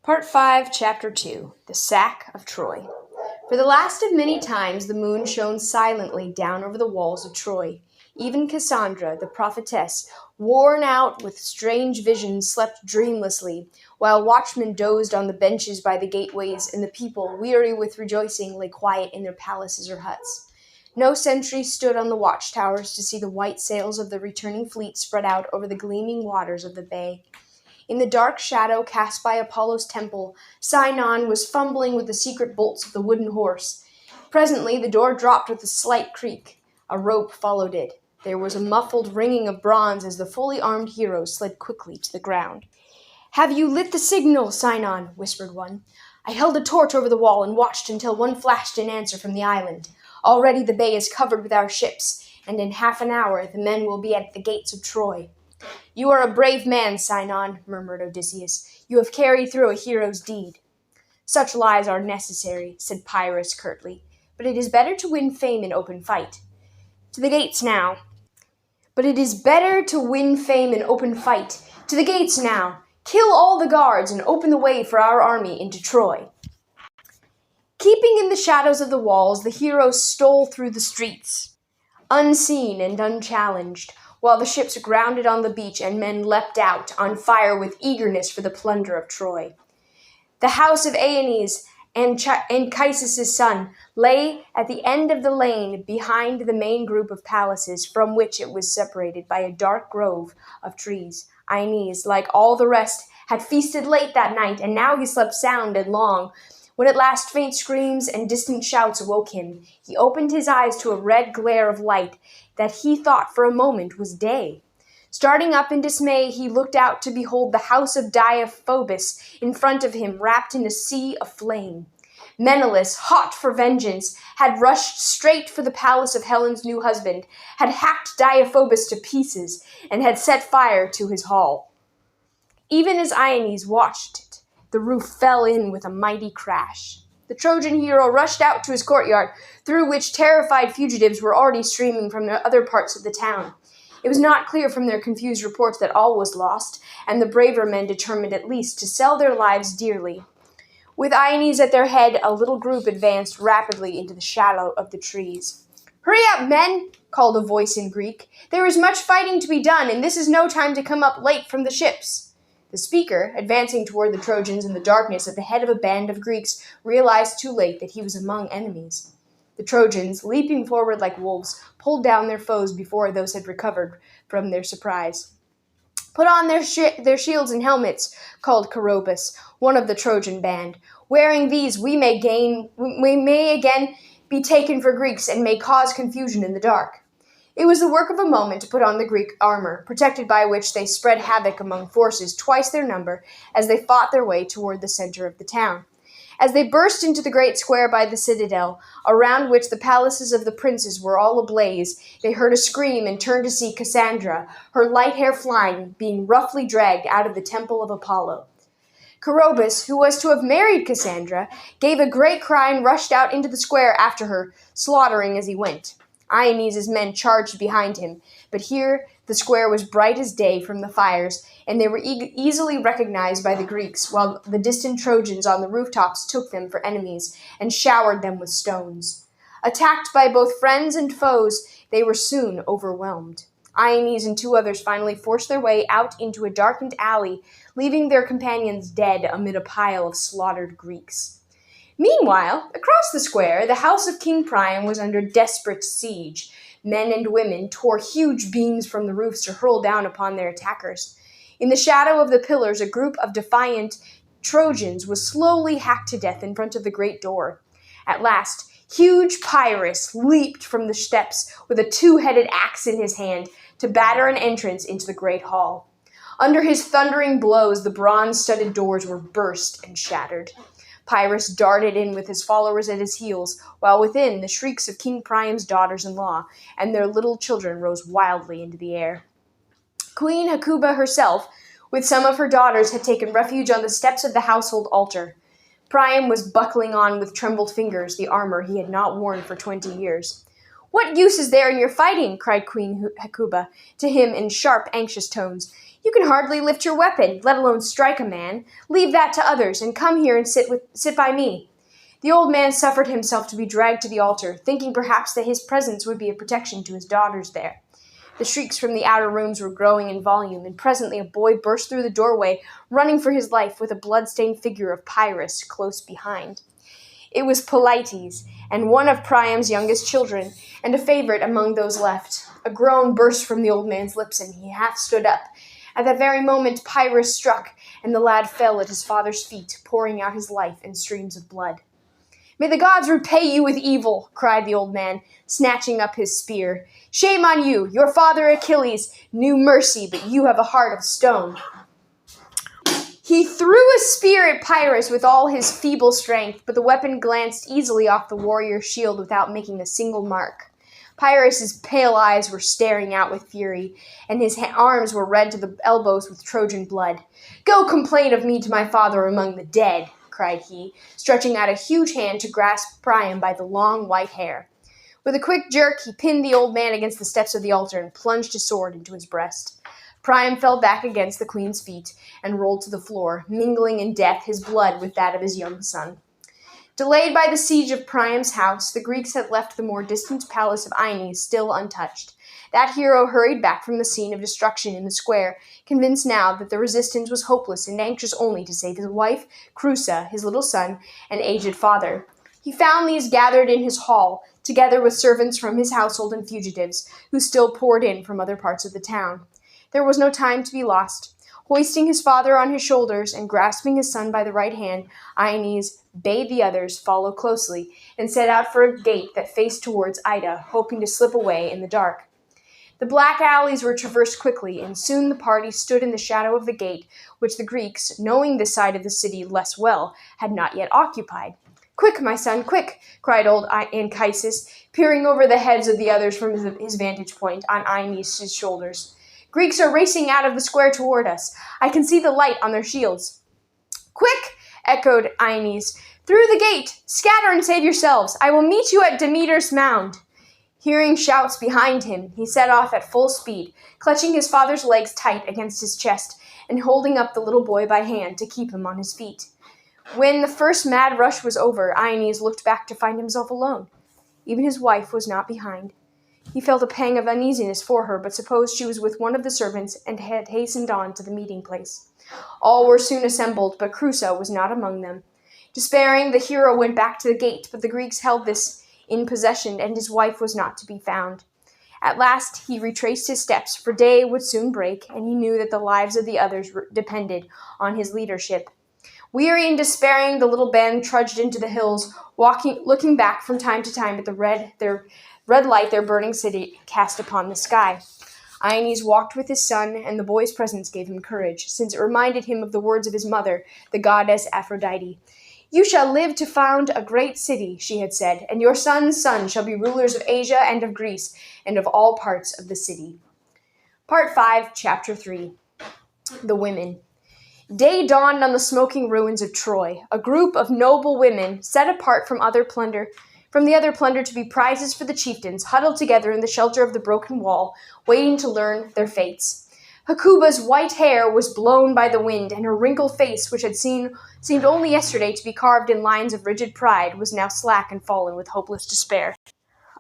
Part 5, Chapter 2, The Sack of Troy. For the last of many times the moon shone silently down over the walls of Troy. Even Cassandra, the prophetess, worn out with strange visions, slept dreamlessly, while watchmen dozed on the benches by the gateways, and the people, weary with rejoicing, lay quiet in their palaces or huts. No sentry stood on the watchtowers to see the white sails of the returning fleet spread out over the gleaming waters of the bay. In the dark shadow cast by Apollo's temple, Sinon was fumbling with the secret bolts of the wooden horse. Presently the door dropped with a slight creak. A rope followed it. There was a muffled ringing of bronze as the fully armed heroes slid quickly to the ground. "Have you lit the signal, Sinon?" whispered one. "I held a torch over the wall and watched until one flashed in answer from the island. Already the bay is covered with our ships, and in half an hour the men will be at the gates of Troy." "You are a brave man, Sinon," murmured Odysseus. "You have carried through a hero's deed." "Such lies are necessary," said Pyrrhus curtly. "But it is better to win fame in open fight. To the gates now. But it is better to win fame in open fight. To the gates now. Kill all the guards and open the way for our army into Troy." Keeping in the shadows of the walls, the heroes stole through the streets, unseen and unchallenged, while the ships grounded on the beach and men leapt out, on fire with eagerness for the plunder of Troy. The house of Aeneas and Anchises' son lay at the end of the lane behind the main group of palaces, from which it was separated by a dark grove of trees. Aeneas, like all the rest, had feasted late that night, and now he slept sound and long. When at last faint screams and distant shouts awoke him, he opened his eyes to a red glare of light that he thought for a moment was day. Starting up in dismay, he looked out to behold the house of Deiphobus in front of him, wrapped in a sea of flame. Menelaus, hot for vengeance, had rushed straight for the palace of Helen's new husband, had hacked Deiphobus to pieces, and had set fire to his hall. Even as Aeneas watched it, the roof fell in with a mighty crash. The Trojan hero rushed out to his courtyard, through which terrified fugitives were already streaming from the other parts of the town. It was not clear from their confused reports that all was lost, and the braver men determined at least to sell their lives dearly. With Aeneas at their head, a little group advanced rapidly into the shadow of the trees. "Hurry up, men!" called a voice in Greek. "There is much fighting to be done, and this is no time to come up late from the ships." The speaker, advancing toward the Trojans in the darkness at the head of a band of Greeks, realized too late that he was among enemies. The Trojans, leaping forward like wolves, pulled down their foes before those had recovered from their surprise. "Put on their shields and helmets," called Coroebus, one of the Trojan band. "Wearing these, we may again be taken for Greeks and may cause confusion in the dark." It was the work of a moment to put on the Greek armor, protected by which they spread havoc among forces twice their number as they fought their way toward the center of the town. As they burst into the great square by the citadel, around which the palaces of the princes were all ablaze, they heard a scream and turned to see Cassandra, her light hair flying, being roughly dragged out of the temple of Apollo. Coroebus, who was to have married Cassandra, gave a great cry and rushed out into the square after her, slaughtering as he went. Aeneas' men charged behind him, but here the square was bright as day from the fires, and they were easily recognized by the Greeks, while the distant Trojans on the rooftops took them for enemies and showered them with stones. Attacked by both friends and foes, they were soon overwhelmed. Aeneas and two others finally forced their way out into a darkened alley, leaving their companions dead amid a pile of slaughtered Greeks. Meanwhile, across the square, the house of King Priam was under desperate siege. Men and women tore huge beams from the roofs to hurl down upon their attackers. In the shadow of the pillars, a group of defiant Trojans was slowly hacked to death in front of the great door. At last, huge Pyrrhus leaped from the steps with a two-headed axe in his hand to batter an entrance into the great hall. Under his thundering blows, the bronze-studded doors were burst and shattered. Pyrrhus darted in with his followers at his heels, while within the shrieks of King Priam's daughters-in-law and their little children rose wildly into the air. Queen Hecuba herself, with some of her daughters, had taken refuge on the steps of the household altar. Priam was buckling on with trembled fingers the armor he had not worn for 20 years. "What use is there in your fighting?" cried Queen Hecuba to him in sharp, anxious tones. "You can hardly lift your weapon, let alone strike a man. Leave that to others, and come here and sit by me." The old man suffered himself to be dragged to the altar, thinking perhaps that his presence would be a protection to his daughters there. The shrieks from the outer rooms were growing in volume, and presently a boy burst through the doorway, running for his life with a blood-stained figure of Pyrrhus close behind. It was Polites, and one of Priam's youngest children, and a favorite among those left. A groan burst from the old man's lips, and he half stood up. At that very moment Pyrrhus struck, and the lad fell at his father's feet, pouring out his life in streams of blood. "May the gods repay you with evil," cried the old man, snatching up his spear. "Shame on you! Your father Achilles knew mercy, but you have a heart of stone." He threw a spear at Pyrrhus with all his feeble strength, but the weapon glanced easily off the warrior's shield without making a single mark. Pyrrhus's pale eyes were staring out with fury, and his arms were red to the elbows with Trojan blood. "Go complain of me to my father among the dead," cried he, stretching out a huge hand to grasp Priam by the long white hair. With a quick jerk, he pinned the old man against the steps of the altar and plunged his sword into his breast. Priam fell back against the queen's feet and rolled to the floor, mingling in death his blood with that of his young son. Delayed by the siege of Priam's house, the Greeks had left the more distant palace of Achilles still untouched. That hero hurried back from the scene of destruction in the square, convinced now that the resistance was hopeless and anxious only to save his wife, Creusa, his little son, and aged father. He found these gathered in his hall, together with servants from his household and fugitives, who still poured in from other parts of the town. There was no time to be lost. Hoisting his father on his shoulders and grasping his son by the right hand, Aeneas bade the others follow closely and set out for a gate that faced towards Ida, hoping to slip away in the dark. The black alleys were traversed quickly, and soon the party stood in the shadow of the gate, which the Greeks, knowing this side of the city less well, had not yet occupied. "Quick, my son, quick!" cried old Anchises, peering over the heads of the others from his vantage point on Aeneas' shoulders. "Greeks are racing out of the square toward us. I can see the light on their shields." "Quick!" echoed Aeneas. "Through the gate! Scatter and save yourselves! I will meet you at Demeter's mound." Hearing shouts behind him, he set off at full speed, clutching his father's legs tight against his chest and holding up the little boy by hand to keep him on his feet. When the first mad rush was over, Aeneas looked back to find himself alone. Even his wife was not behind. He felt a pang of uneasiness for her, but supposed she was with one of the servants and had hastened on to the meeting place. All were soon assembled, but Creusa was not among them. Despairing, the hero went back to the gate, but the Greeks held this in possession, and his wife was not to be found. At last he retraced his steps, for day would soon break, and he knew that the lives of the others depended on his leadership. Weary and despairing, the little band trudged into the hills, looking back from time to time at the red light their burning city cast upon the sky. Aeneas walked with his son, and the boy's presence gave him courage, since it reminded him of the words of his mother, the goddess Aphrodite. "You shall live to found a great city," she had said, "and your son's sons shall be rulers of Asia and of Greece, and of all parts of the city." Part 5, Chapter 3. The Women. Day dawned on the smoking ruins of Troy. A group of noble women, set apart from the other plunder to be prizes for the chieftains, huddled together in the shelter of the broken wall, waiting to learn their fates. Hecuba's white hair was blown by the wind, and her wrinkled face, which had seemed only yesterday to be carved in lines of rigid pride, was now slack and fallen with hopeless despair.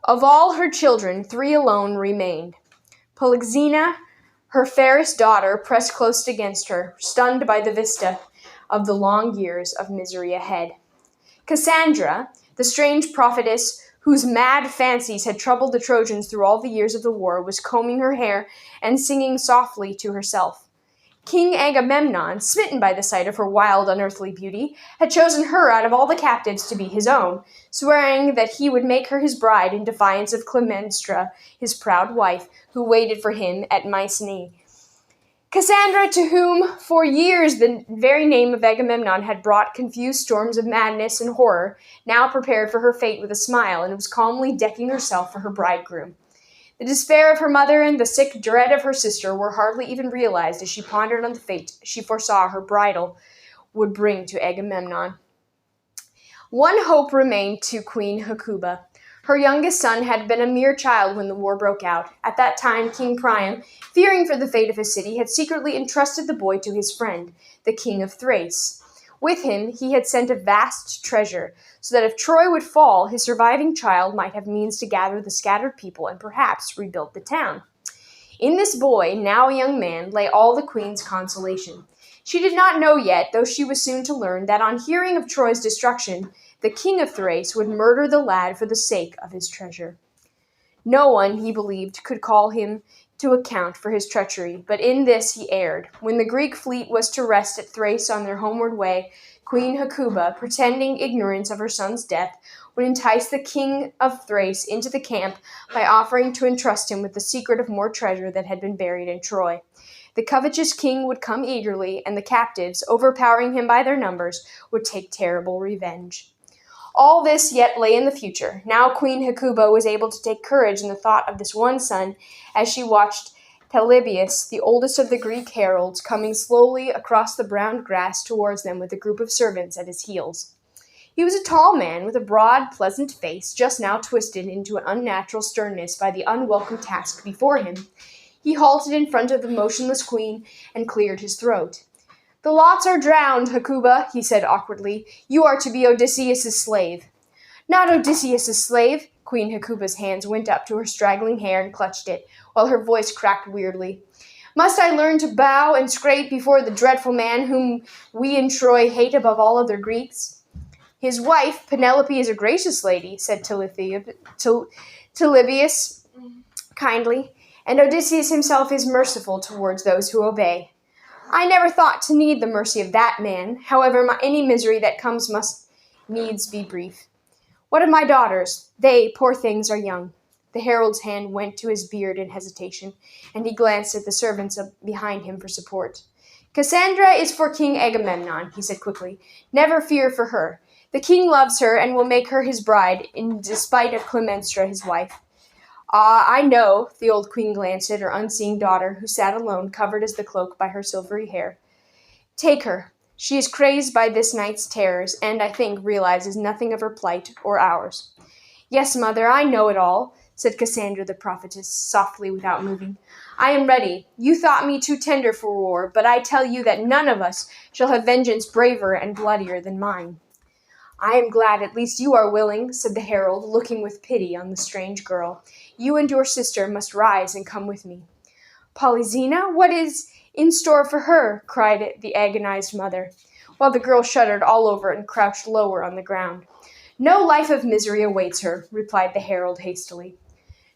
Of all her children, 3 alone remained. Polyxena, her fairest daughter, pressed close against her, stunned by the vista of the long years of misery ahead. Cassandra, the strange prophetess whose mad fancies had troubled the Trojans through all the years of the war, was combing her hair and singing softly to herself. King Agamemnon, smitten by the sight of her wild, unearthly beauty, had chosen her out of all the captives to be his own, swearing that he would make her his bride in defiance of Clemenstra, his proud wife, who waited for him at Mycenae. Cassandra, to whom for years the very name of Agamemnon had brought confused storms of madness and horror, now prepared for her fate with a smile, and was calmly decking herself for her bridegroom. The despair of her mother and the sick dread of her sister were hardly even realized as she pondered on the fate she foresaw her bridal would bring to Agamemnon. One hope remained to Queen Hecuba. Her youngest son had been a mere child when the war broke out. At that time, King Priam, fearing for the fate of his city, had secretly entrusted the boy to his friend, the king of Thrace. With him, he had sent a vast treasure, so that if Troy would fall, his surviving child might have means to gather the scattered people and perhaps rebuild the town. In this boy, now a young man, lay all the queen's consolation. She did not know yet, though she was soon to learn, that on hearing of Troy's destruction, the king of Thrace would murder the lad for the sake of his treasure. No one, he believed, could call him to account for his treachery, but in this he erred. When the Greek fleet was to rest at Thrace on their homeward way, Queen Hecuba, pretending ignorance of her son's death, would entice the king of Thrace into the camp by offering to entrust him with the secret of more treasure that had been buried in Troy. The covetous king would come eagerly, and the captives, overpowering him by their numbers, would take terrible revenge. All this yet lay in the future. Now Queen Hecuba was able to take courage in the thought of this one son as she watched Polybius, the oldest of the Greek heralds, coming slowly across the brown grass towards them with a group of servants at his heels. He was a tall man with a broad, pleasant face, just now twisted into an unnatural sternness by the unwelcome task before him. He halted in front of the motionless queen and cleared his throat. "The lots are drowned, Hecuba," he said awkwardly. "You are to be Odysseus' slave." "Not Odysseus' slave." Queen Hecuba's hands went up to her straggling hair and clutched it, while her voice cracked weirdly. "Must I learn to bow and scrape before the dreadful man whom we in Troy hate above all other Greeks?" "His wife, Penelope, is a gracious lady," said Polybius kindly, "and Odysseus himself is merciful towards those who obey. I never thought to need the mercy of that man. However, any misery that comes must needs be brief. What of my daughters? They, poor things, are young." The herald's hand went to his beard in hesitation, and he glanced at the servants behind him for support. "Cassandra is for King Agamemnon," he said quickly. "Never fear for her. The king loves her and will make her his bride, in despite of Clemenstra, his wife." "Ah, I know." The old queen glanced at her unseeing daughter, who sat alone, covered as the cloak by her silvery hair. "Take her. She is crazed by this night's terrors, and, I think, realizes nothing of her plight or ours." "Yes, mother, I know it all," said Cassandra the prophetess, softly without moving. "I am ready. You thought me too tender for war, but I tell you that none of us shall have vengeance braver and bloodier than mine." "I am glad at least you are willing," said the herald, looking with pity on the strange girl. "You and your sister must rise and come with me." "Polyxena? What is in store for her?" cried the agonized mother, while the girl shuddered all over and crouched lower on the ground. "No life of misery awaits her," replied the herald hastily.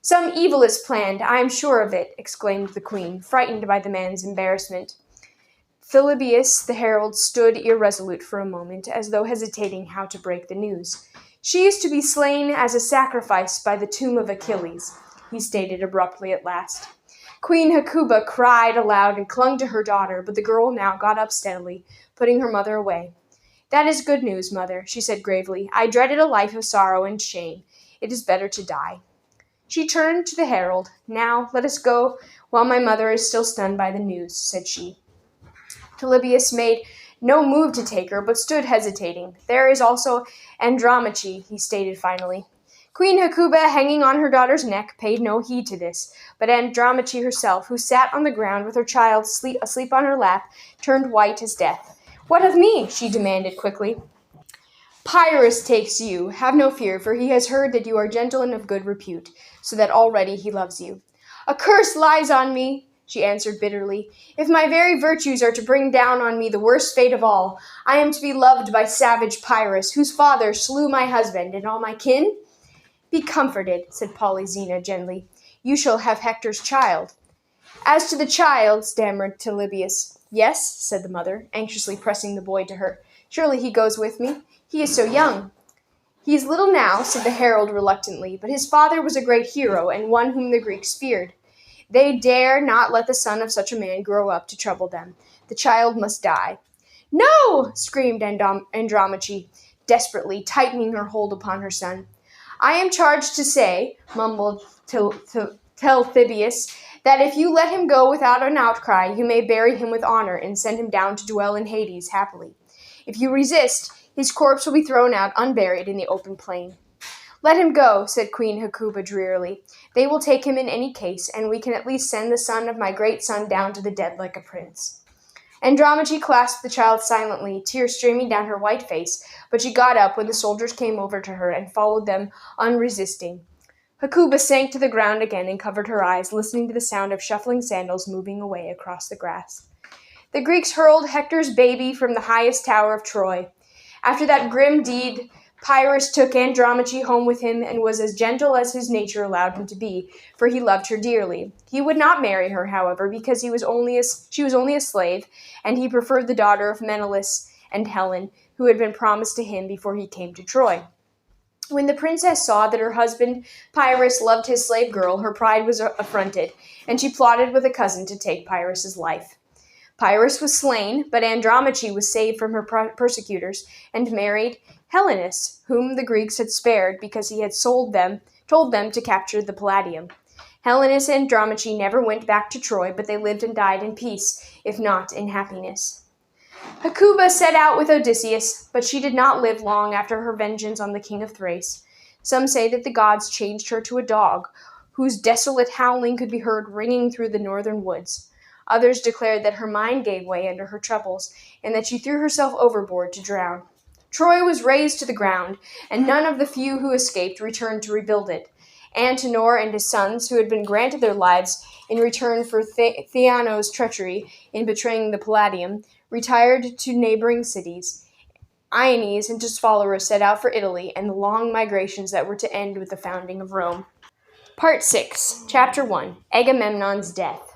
"Some evil is planned, I am sure of it," exclaimed the queen, frightened by the man's embarrassment. Polybius, the herald, stood irresolute for a moment, as though hesitating how to break the news. "She is to be slain as a sacrifice by the tomb of Achilles," he stated abruptly at last. Queen Hecuba cried aloud and clung to her daughter, but the girl now got up steadily, putting her mother away. "That is good news, mother," she said gravely. "I dreaded a life of sorrow and shame. It is better to die." She turned to the herald. "Now, let us go while my mother is still stunned by the news," said she. Polybius made no move to take her, but stood hesitating. "There is also Andromache," he stated finally. Queen Hecuba, hanging on her daughter's neck, paid no heed to this, but Andromache herself, who sat on the ground with her child asleep on her lap, turned white as death. "What of me?" she demanded quickly. "Pyrrhus takes you. Have no fear, for he has heard that you are gentle and of good repute, so that already he loves you." "A curse lies on me," she answered bitterly. "If my very virtues are to bring down on me the worst fate of all, I am to be loved by savage Pyrrhus, whose father slew my husband and all my kin?" "Be comforted," said Polyxena gently. "You shall have Hector's child." "As to the child," stammered Polybius. "Yes," said the mother, anxiously pressing the boy to her. "Surely he goes with me. He is so young." "He is little now," said the herald reluctantly, "but his father was a great hero and one whom the Greeks feared. They dare not let the son of such a man grow up to trouble them. The child must die." "No!" screamed Andromache, desperately, tightening her hold upon her son. "I am charged to say," mumbled Polybius, "that if you let him go without an outcry, you may bury him with honor and send him down to dwell in Hades happily. If you resist, his corpse will be thrown out unburied in the open plain." Let him go, said Queen Hecuba drearily. They will take him in any case, and we can at least send the son of my great son down to the dead like a prince. Andromache clasped the child silently, tears streaming down her white face, but she got up when the soldiers came over to her and followed them unresisting. Hecuba sank to the ground again and covered her eyes, listening to the sound of shuffling sandals moving away across the grass. The Greeks hurled Hector's baby from the highest tower of Troy. After that grim deed, Pyrrhus took Andromache home with him and was as gentle as his nature allowed him to be, for he loved her dearly. He would not marry her, however, because she was only a slave, and he preferred the daughter of Menelaus and Helen, who had been promised to him before he came to Troy. When the princess saw that her husband Pyrrhus loved his slave girl, her pride was affronted, and she plotted with a cousin to take Pyrrhus's life. Pyrrhus was slain, but Andromache was saved from her persecutors and married Helenus, whom the Greeks had spared because he had told them to capture the Palladium. Helenus and Andromache never went back to Troy, but they lived and died in peace, if not in happiness. Hecuba set out with Odysseus, but she did not live long after her vengeance on the king of Thrace. Some say that the gods changed her to a dog, whose desolate howling could be heard ringing through the northern woods. Others declared that her mind gave way under her troubles, and that she threw herself overboard to drown. Troy was razed to the ground, and none of the few who escaped returned to rebuild it. Antenor and his sons, who had been granted their lives in return for Theano's treachery in betraying the Palladium, retired to neighboring cities. Iones and his followers set out for Italy and the long migrations that were to end with the founding of Rome. Part 6, Chapter 1, Agamemnon's Death.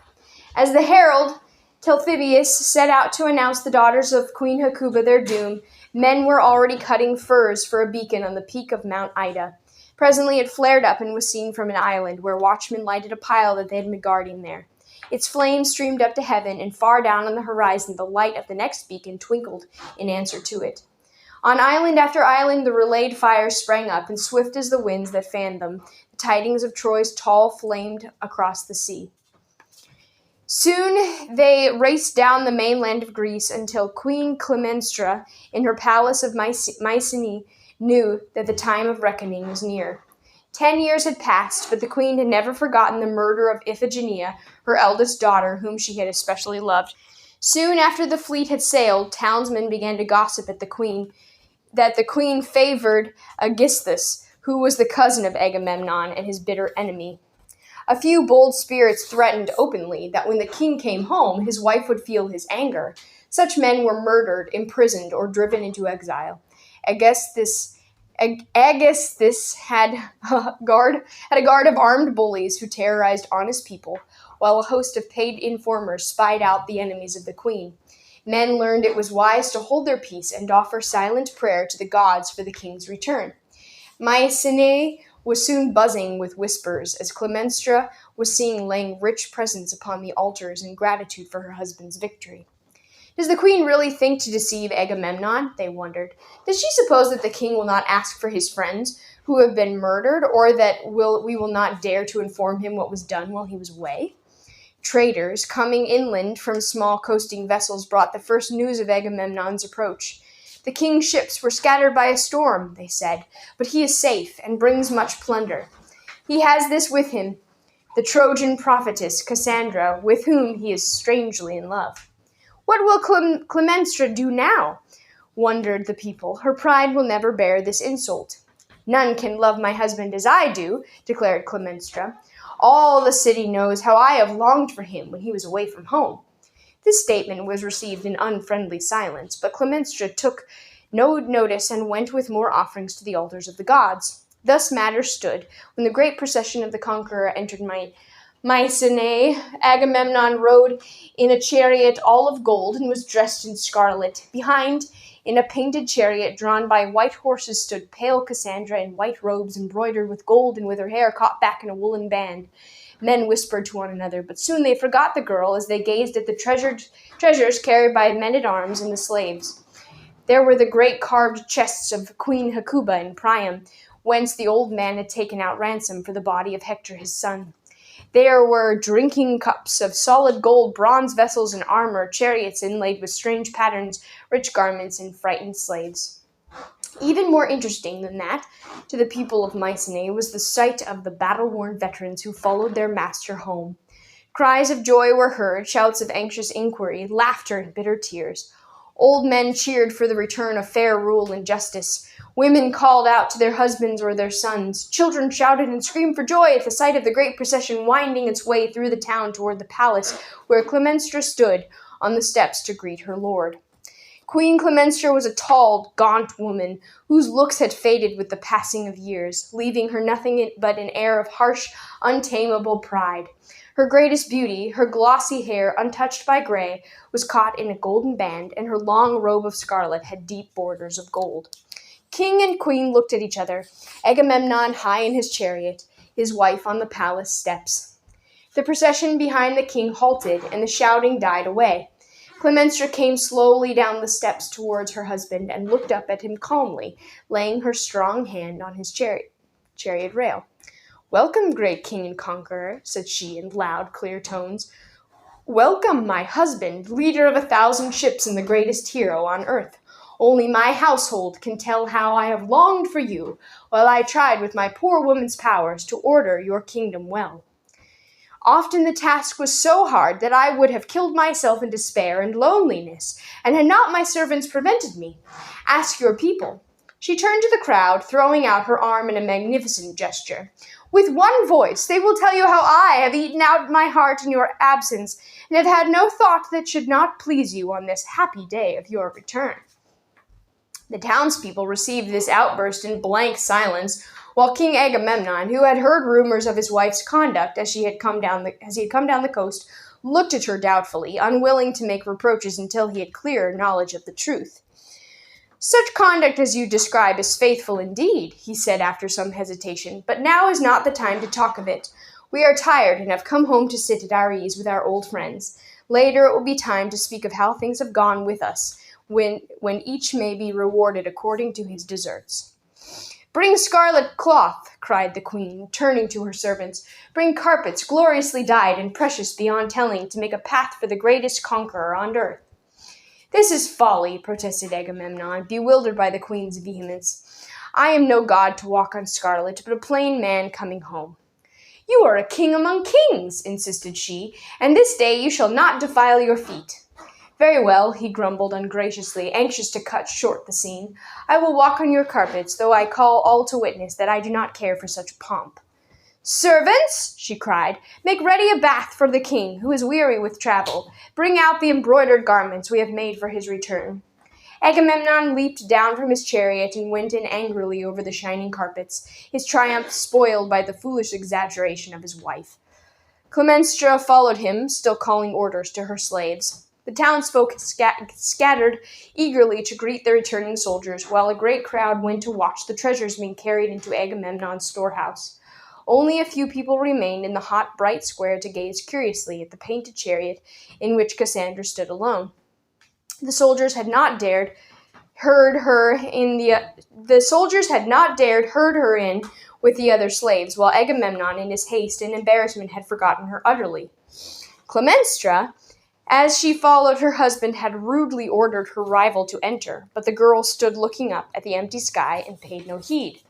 As the herald Talthybius set out to announce the daughters of Queen Hecuba their doom, men were already cutting firs for a beacon on the peak of Mount Ida. Presently it flared up and was seen from an island, where watchmen lighted a pile that they had been guarding there. Its flames streamed up to heaven, and far down on the horizon the light of the next beacon twinkled in answer to it. On island after island the relayed fires sprang up, and swift as the winds that fanned them, the tidings of Troy's fall flamed across the sea. Soon they raced down the mainland of Greece until Queen Clemenstra, in her palace of Mycenae, knew that the time of reckoning was near. 10 years had passed, but the queen had never forgotten the murder of Iphigenia, her eldest daughter, whom she had especially loved. Soon after the fleet had sailed, townsmen began to gossip at that the queen favored Aegisthus, who was the cousin of Agamemnon and his bitter enemy. A few bold spirits threatened openly that when the king came home, his wife would feel his anger. Such men were murdered, imprisoned, or driven into exile. Aegisthus had a guard of armed bullies who terrorized honest people, while a host of paid informers spied out the enemies of the queen. Men learned it was wise to hold their peace and offer silent prayer to the gods for the king's return. Mycenae was soon buzzing with whispers, as Clemenstra was seen laying rich presents upon the altars in gratitude for her husband's victory. Does the queen really think to deceive Agamemnon? They wondered. Does she suppose that the king will not ask for his friends who have been murdered, or that we will not dare to inform him what was done while he was away? Traders, coming inland from small coasting vessels, brought the first news of Agamemnon's approach. The king's ships were scattered by a storm, they said, but he is safe and brings much plunder. He has this with him, the Trojan prophetess Cassandra, with whom he is strangely in love. What will Clemenstra do now? Wondered the people. Her pride will never bear this insult. None can love my husband as I do, declared Clemenstra. All the city knows how I have longed for him when he was away from home. This statement was received in unfriendly silence, but Clemenstra took no notice and went with more offerings to the altars of the gods. Thus matters stood when the great procession of the conqueror entered Mycenae. Agamemnon rode in a chariot all of gold and was dressed in scarlet. Behind, in a painted chariot drawn by white horses, stood pale Cassandra in white robes embroidered with gold and with her hair caught back in a woolen band. Men whispered to one another, but soon they forgot the girl as they gazed at the treasures carried by men-at-arms and the slaves. There were the great carved chests of Queen Hecuba and Priam, whence the old man had taken out ransom for the body of Hector his son. There were drinking cups of solid gold, bronze vessels and armor, chariots inlaid with strange patterns, rich garments, and frightened slaves. Even more interesting than that, to the people of Mycenae, was the sight of the battle-worn veterans who followed their master home. Cries of joy were heard, shouts of anxious inquiry, laughter and bitter tears. Old men cheered for the return of fair rule and justice. Women called out to their husbands or their sons. Children shouted and screamed for joy at the sight of the great procession winding its way through the town toward the palace where Clemenstra stood on the steps to greet her lord. Queen Clemenstra was a tall, gaunt woman whose looks had faded with the passing of years, leaving her nothing but an air of harsh, untamable pride. Her greatest beauty, her glossy hair, untouched by gray, was caught in a golden band, and her long robe of scarlet had deep borders of gold. King and queen looked at each other, Agamemnon high in his chariot, his wife on the palace steps. The procession behind the king halted, and the shouting died away. Clemenstra came slowly down the steps towards her husband and looked up at him calmly, laying her strong hand on his chariot rail. "Welcome, great king and conqueror," said she in loud, clear tones. "Welcome, my husband, leader of 1,000 ships and the greatest hero on earth. Only my household can tell how I have longed for you, while I tried with my poor woman's powers to order your kingdom well. Often the task was so hard that I would have killed myself in despair and loneliness, and had not my servants prevented me. Ask your people." She turned to the crowd, throwing out her arm in a magnificent gesture. "With one voice, they will tell you how I have eaten out my heart in your absence, and have had no thought that should not please you on this happy day of your return." The townspeople received this outburst in blank silence, while King Agamemnon, who had heard rumors of his wife's conduct as he had come down the coast, looked at her doubtfully, unwilling to make reproaches until he had clearer knowledge of the truth. "Such conduct as you describe is faithful indeed," he said after some hesitation, "but now is not the time to talk of it. We are tired and have come home to sit at our ease with our old friends. Later it will be time to speak of how things have gone with us, when each may be rewarded according to his deserts." "Bring scarlet cloth," cried the queen, turning to her servants. "Bring carpets gloriously dyed and precious beyond telling, to make a path for the greatest conqueror on earth." "This is folly," protested Agamemnon, bewildered by the queen's vehemence. "I am no god to walk on scarlet, but a plain man coming home." "You are a king among kings," insisted she, "and this day you shall not defile your feet." "Very well," he grumbled ungraciously, anxious to cut short the scene. "I will walk on your carpets, though I call all to witness that I do not care for such pomp." "Servants," she cried, "make ready a bath for the king, who is weary with travel. Bring out the embroidered garments we have made for his return." Agamemnon leaped down from his chariot and went in angrily over the shining carpets, his triumph spoiled by the foolish exaggeration of his wife. Clemenstra followed him, still calling orders to her slaves. The townsfolk scattered eagerly to greet the returning soldiers, while a great crowd went to watch the treasures being carried into Agamemnon's storehouse. Only a few people remained in the hot, bright square to gaze curiously at the painted chariot in which Cassandra stood alone. The soldiers had not dared herd her in with the other slaves, while Agamemnon, in his haste and embarrassment, had forgotten her utterly. Clemenstra, as she followed her husband, had rudely ordered her rival to enter, but the girl stood looking up at the empty sky and paid no heed.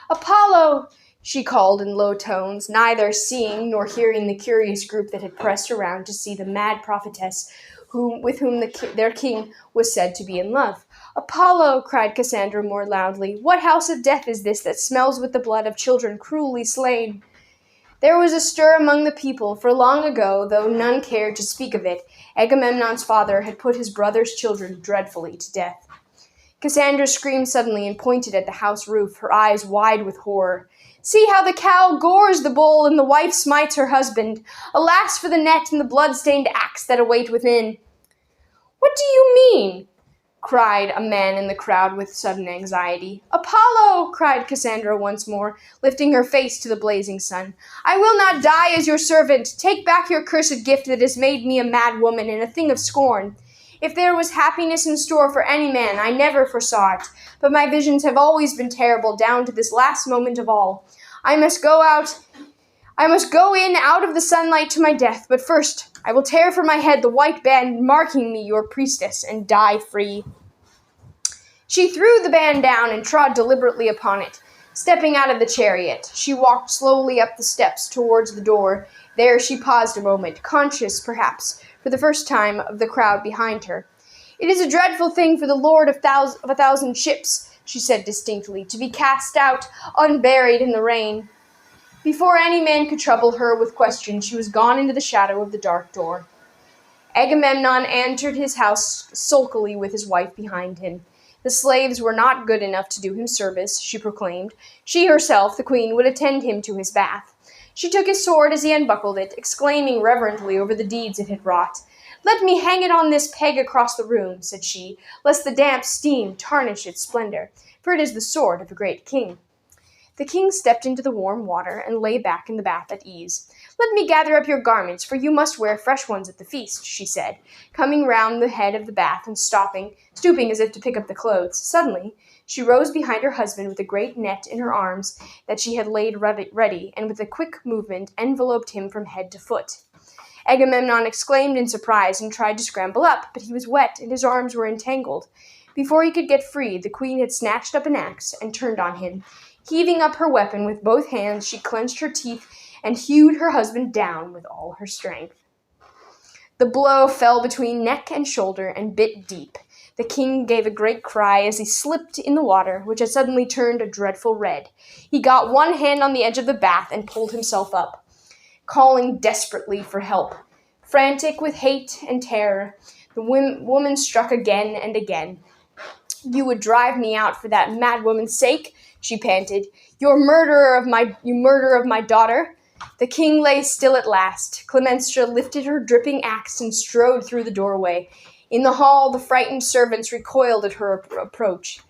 "Apollo!" she called in low tones, neither seeing nor hearing the curious group that had pressed around to see the mad prophetess with whom their king was said to be in love. "Apollo!" cried Cassandra more loudly. "What house of death is this that smells with the blood of children cruelly slain?" There was a stir among the people, for long ago, though none cared to speak of it, Agamemnon's father had put his brother's children dreadfully to death. Cassandra screamed suddenly and pointed at the house roof, her eyes wide with horror. "See how the cow gores the bull and the wife smites her husband. Alas for the net and the blood-stained axe that await within." "What do you mean?" cried a man in the crowd with sudden anxiety. "Apollo!" cried Cassandra once more, lifting her face to the blazing sun. "I will not die as your servant. Take back your cursed gift that has made me a mad woman and a thing of scorn. If there was happiness in store for any man, I never foresaw it, but my visions have always been terrible down to this last moment of all. I must go in out of the sunlight to my death, but first I will tear from my head the white band marking me your priestess and die free." She threw the band down and trod deliberately upon it. Stepping out of the chariot, she walked slowly up the steps towards the door. There she paused a moment, conscious, perhaps, for the first time, of the crowd behind her. "It is a dreadful thing for the lord of a thousand ships," she said distinctly, "to be cast out, unburied in the rain." Before any man could trouble her with questions, she was gone into the shadow of the dark door. Agamemnon entered his house sulkily with his wife behind him. The slaves were not good enough to do him service, she proclaimed. She herself, the queen, would attend him to his bath. She took his sword as he unbuckled it, exclaiming reverently over the deeds it had wrought. "Let me hang it on this peg across the room," said she, "lest the damp steam tarnish its splendor, for it is the sword of a great king." The king stepped into the warm water and lay back in the bath at ease. "Let me gather up your garments, for you must wear fresh ones at the feast," she said, coming round the head of the bath and stooping as if to pick up the clothes. Suddenly, she rose behind her husband with a great net in her arms that she had laid ready, and with a quick movement enveloped him from head to foot. Agamemnon exclaimed in surprise and tried to scramble up, but he was wet and his arms were entangled. Before he could get free, the queen had snatched up an axe and turned on him. Heaving up her weapon with both hands, she clenched her teeth and hewed her husband down with all her strength. The blow fell between neck and shoulder and bit deep. The king gave a great cry as he slipped in the water, which had suddenly turned a dreadful red. He got one hand on the edge of the bath and pulled himself up, calling desperately for help. Frantic with hate and terror, the woman struck again and again. "You would drive me out for that mad woman's sake," she panted. You murderer of my daughter." The king lay still at last. Clemenstra lifted her dripping axe and strode through the doorway. In the hall, the frightened servants recoiled at her approach.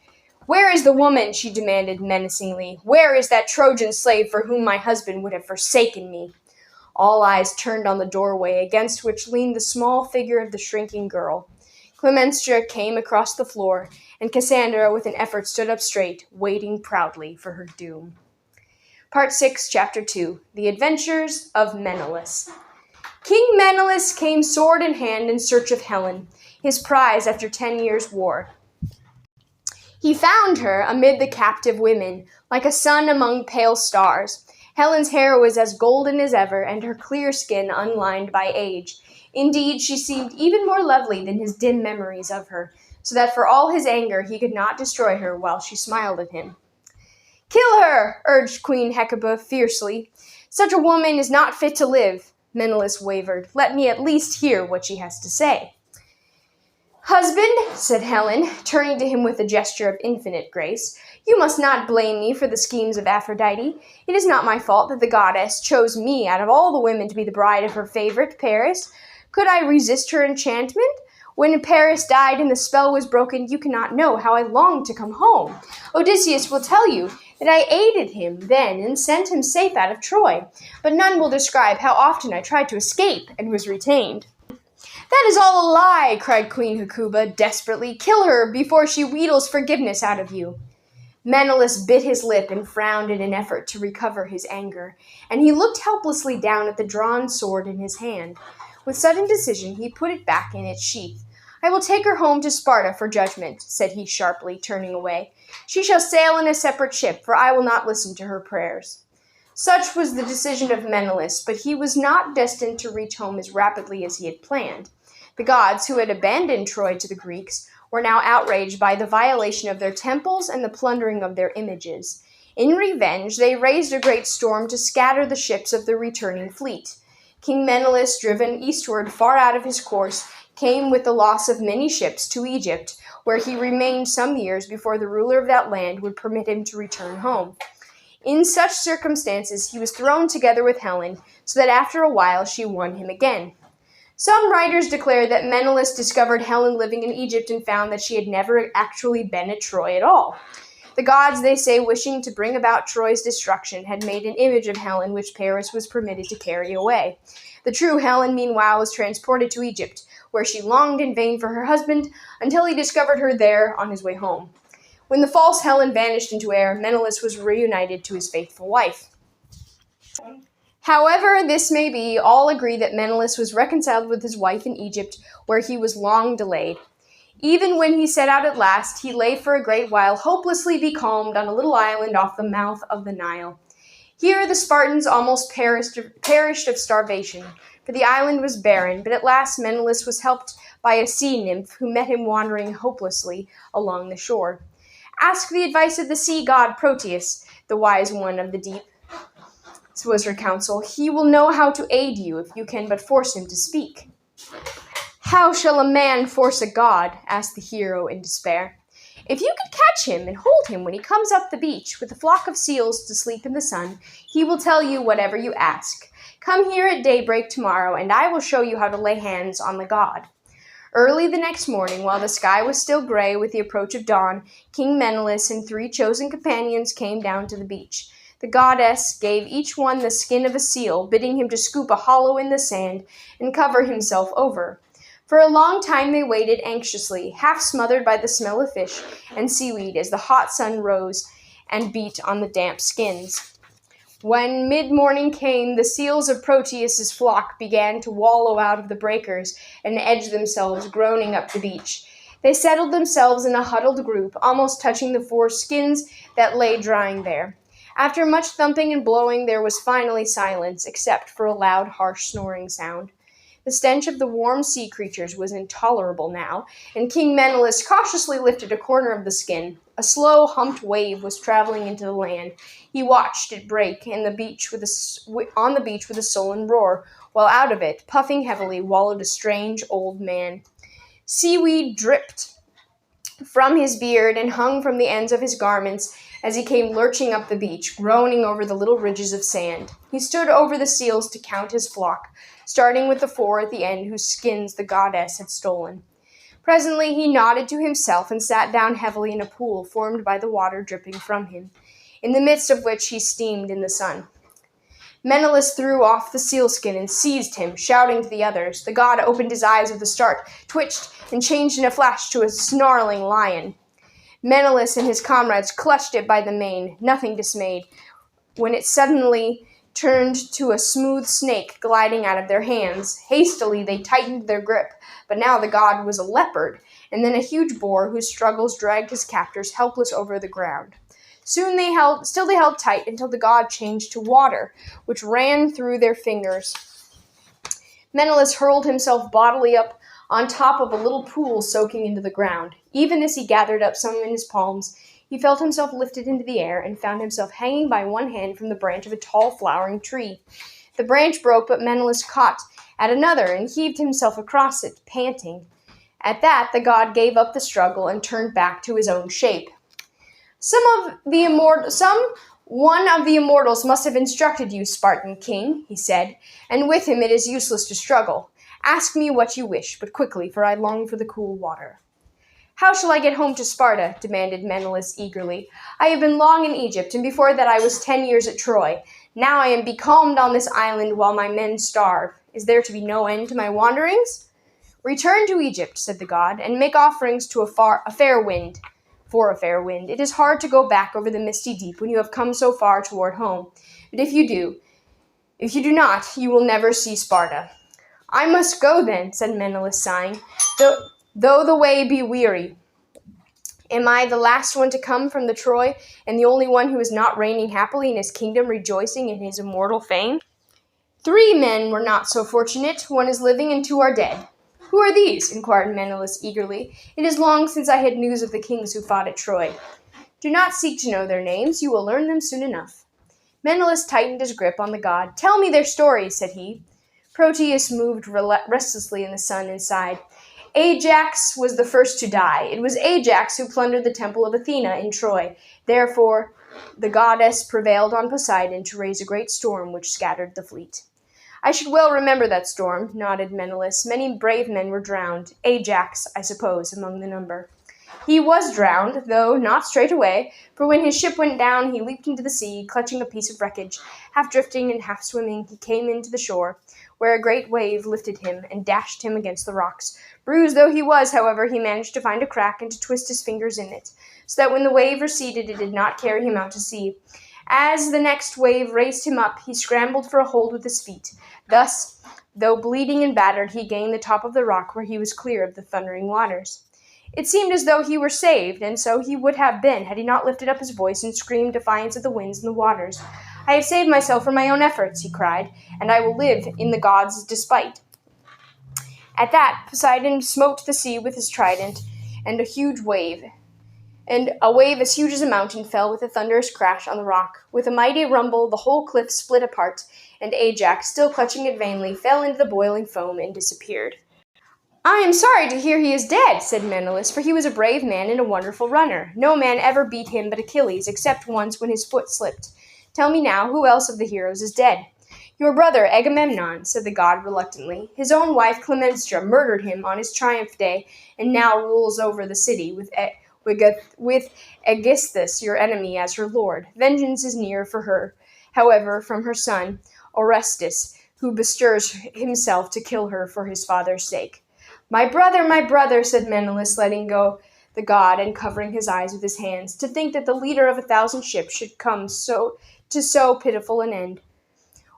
"Where is the woman?" she demanded menacingly. "Where is that Trojan slave for whom my husband would have forsaken me?" All eyes turned on the doorway, against which leaned the small figure of the shrinking girl. Clemenstra came across the floor, and Cassandra with an effort stood up straight, waiting proudly for her doom. Part 6, Chapter 2, The Adventures of Menelaus. King Menelaus came sword in hand in search of Helen, his prize after 10 years' war. He found her amid the captive women, like a sun among pale stars. Helen's hair was as golden as ever, and her clear skin unlined by age. Indeed, she seemed even more lovely than his dim memories of her, so that for all his anger he could not destroy her while she smiled at him. "Kill her!" urged Queen Hecuba fiercely. "Such a woman is not fit to live." Menelaus wavered. "Let me at least hear what she has to say." "Husband," said Helen, turning to him with a gesture of infinite grace, "you must not blame me for the schemes of Aphrodite. It is not my fault that the goddess chose me out of all the women to be the bride of her favorite, Paris. Could I resist her enchantment? When Paris died and the spell was broken, you cannot know how I longed to come home. Odysseus will tell you that I aided him then and sent him safe out of Troy, but none will describe how often I tried to escape and was retained." "That is all a lie," cried Queen Hecuba desperately. "Kill her before she wheedles forgiveness out of you." Menelaus bit his lip and frowned in an effort to recover his anger, and he looked helplessly down at the drawn sword in his hand. With sudden decision, he put it back in its sheath. "I will take her home to Sparta for judgment," said he sharply, turning away. "She shall sail in a separate ship, for I will not listen to her prayers." Such was the decision of Menelaus, but he was not destined to reach home as rapidly as he had planned. The gods, who had abandoned Troy to the Greeks, were now outraged by the violation of their temples and the plundering of their images. In revenge, they raised a great storm to scatter the ships of the returning fleet. King Menelaus, driven eastward far out of his course, came with the loss of many ships to Egypt, where he remained some years before the ruler of that land would permit him to return home. In such circumstances, he was thrown together with Helen, so that after a while she won him again. Some writers declare that Menelaus discovered Helen living in Egypt and found that she had never actually been at Troy at all. The gods, they say, wishing to bring about Troy's destruction, had made an image of Helen which Paris was permitted to carry away. The true Helen, meanwhile, was transported to Egypt, where she longed in vain for her husband until he discovered her there on his way home. When the false Helen vanished into air, Menelaus was reunited to his faithful wife. However this may be, all agree that Menelaus was reconciled with his wife in Egypt, where he was long delayed. Even when he set out at last, he lay for a great while, hopelessly becalmed on a little island off the mouth of the Nile. Here the Spartans almost perished of starvation, for the island was barren, but at last Menelaus was helped by a sea nymph who met him wandering hopelessly along the shore. "Ask the advice of the sea god Proteus, the wise one of the deep," was her counsel. "He will know how to aid you if you can but force him to speak." "How shall a man force a god?" asked the hero in despair. "If you could catch him and hold him when he comes up the beach with a flock of seals to sleep in the sun, he will tell you whatever you ask. Come here at daybreak tomorrow, and I will show you how to lay hands on the god." Early the next morning, while the sky was still gray with the approach of dawn, King Menelaus and 3 chosen companions came down to the beach. The goddess gave each one the skin of a seal, bidding him to scoop a hollow in the sand and cover himself over. For a long time they waited anxiously, half smothered by the smell of fish and seaweed as the hot sun rose and beat on the damp skins. When mid-morning came, the seals of Proteus's flock began to wallow out of the breakers and edge themselves, groaning up the beach. They settled themselves in a huddled group, almost touching the 4 skins that lay drying there. After much thumping and blowing, there was finally silence, except for a loud, harsh snoring sound. The stench of the warm sea creatures was intolerable now, and King Menelaus cautiously lifted a corner of the skin. A slow, humped wave was traveling into the land. He watched it break on the beach with a sullen roar, while out of it, puffing heavily, wallowed a strange old man. Seaweed dripped from his beard and hung from the ends of his garments as he came lurching up the beach, groaning over the little ridges of sand. He stood over the seals to count his flock, starting with the 4 at the end whose skins the goddess had stolen. Presently he nodded to himself and sat down heavily in a pool formed by the water dripping from him, in the midst of which he steamed in the sun. Menelaus threw off the sealskin and seized him, shouting to the others. The god opened his eyes with a start, twitched, and changed in a flash to a snarling lion. Menelaus and his comrades clutched it by the mane, nothing dismayed, when it suddenly turned to a smooth snake gliding out of their hands. Hastily they tightened their grip, but now the god was a leopard, and then a huge boar whose struggles dragged his captors helpless over the ground. Soon they held tight until the god changed to water, which ran through their fingers. Menelaus hurled himself bodily up on top of a little pool soaking into the ground. Even as he gathered up some in his palms, he felt himself lifted into the air and found himself hanging by one hand from the branch of a tall flowering tree. The branch broke, but Menelaus caught at another and heaved himself across it, panting. At that, the god gave up the struggle and turned back to his own shape. One of the immortals must have instructed you, Spartan king, he said, and with him it is useless to struggle. Ask me what you wish, but quickly, for I long for the cool water. How shall I get home to Sparta? Demanded Menelaus eagerly. I have been long in Egypt, and before that I was 10 years at Troy. Now I am becalmed on this island while my men starve. Is there to be no end to my wanderings? Return to Egypt, said the god, and make offerings to for a fair wind. It is hard to go back over the misty deep when you have come so far toward home. But if you do not, you will never see Sparta. I must go then, said Menelaus, sighing, though the way be weary. Am I the last one to come from the Troy, and the only one who is not reigning happily in his kingdom, rejoicing in his immortal fame? 3 men were not so fortunate. 1 is living and 2 are dead. Who are these? Inquired Menelaus eagerly. It is long since I had news of the kings who fought at Troy. Do not seek to know their names. You will learn them soon enough. Menelaus tightened his grip on the god. Tell me their stories, said he. Proteus moved restlessly in the sun and sighed. Ajax was the first to die. It was Ajax who plundered the temple of Athena in Troy. Therefore, the goddess prevailed on Poseidon to raise a great storm which scattered the fleet. I should well remember that storm, nodded Menelaus. Many brave men were drowned. Ajax, I suppose, among the number. He was drowned, though not straight away, for when his ship went down, he leaped into the sea, clutching a piece of wreckage. Half drifting and half swimming, he came into the shore, where a great wave lifted him and dashed him against the rocks. Bruised though he was, however, he managed to find a crack and to twist his fingers in it, so that when the wave receded, it did not carry him out to sea. As the next wave raised him up, he scrambled for a hold with his feet. Thus, though bleeding and battered, he gained the top of the rock where he was clear of the thundering waters. It seemed as though he were saved, and so he would have been had he not lifted up his voice and screamed defiance at the winds and the waters. I have saved myself from my own efforts, he cried, and I will live in the gods' despite. At that, Poseidon smote the sea with his trident, and a wave as huge as a mountain fell with a thunderous crash on the rock. With a mighty rumble, the whole cliff split apart, and Ajax, still clutching it vainly, fell into the boiling foam and disappeared. I am sorry to hear he is dead, said Menelaus, for he was a brave man and a wonderful runner. No man ever beat him but Achilles, except once when his foot slipped. Tell me now, who else of the heroes is dead? Your brother Agamemnon, said the god reluctantly. His own wife Clemenstra murdered him on his triumph day, and now rules over the city with Aegisthus, your enemy, as her lord. Vengeance is near for her, however, from her son Orestes, who bestirs himself to kill her for his father's sake. My brother, said Menelaus, letting go the god and covering his eyes with his hands. To think that the leader of 1,000 ships should come to so pitiful an end.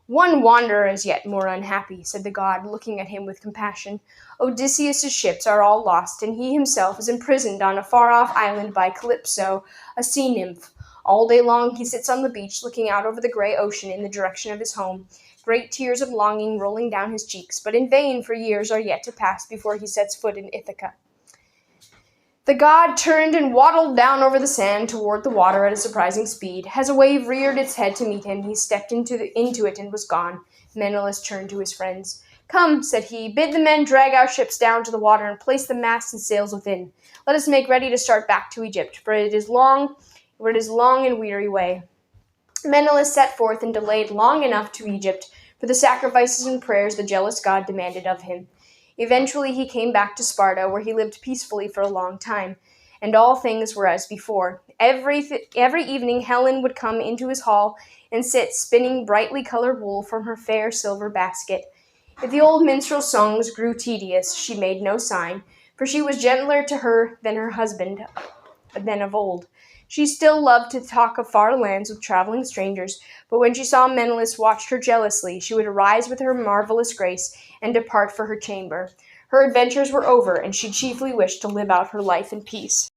One wanderer is yet more unhappy, said the god, looking at him with compassion. Odysseus' ships are all lost, and he himself is imprisoned on a far-off island by Calypso, a sea-nymph. All day long he sits on the beach, looking out over the gray ocean in the direction of his home, great tears of longing rolling down his cheeks, but in vain, for years are yet to pass before he sets foot in Ithaca. The god turned and waddled down over the sand toward the water at a surprising speed. As a wave reared its head to meet him, he stepped into it and was gone. Menelaus turned to his friends. Come, said he, bid the men drag our ships down to the water and place the masts and sails within. Let us make ready to start back to Egypt, for it is long and weary way. Menelaus set forth and delayed long enough to Egypt for the sacrifices and prayers the jealous god demanded of him. Eventually he came back to Sparta, where he lived peacefully for a long time, and all things were as before. Every evening Helen would come into his hall and sit spinning brightly colored wool from her fair silver basket. If the old minstrel songs grew tedious, she made no sign, for she was gentler to her than her husband than of old. She still loved to talk of far lands with traveling strangers, but when she saw Menelaus watch her jealously, she would arise with her marvelous grace and depart for her chamber. Her adventures were over, and she chiefly wished to live out her life in peace.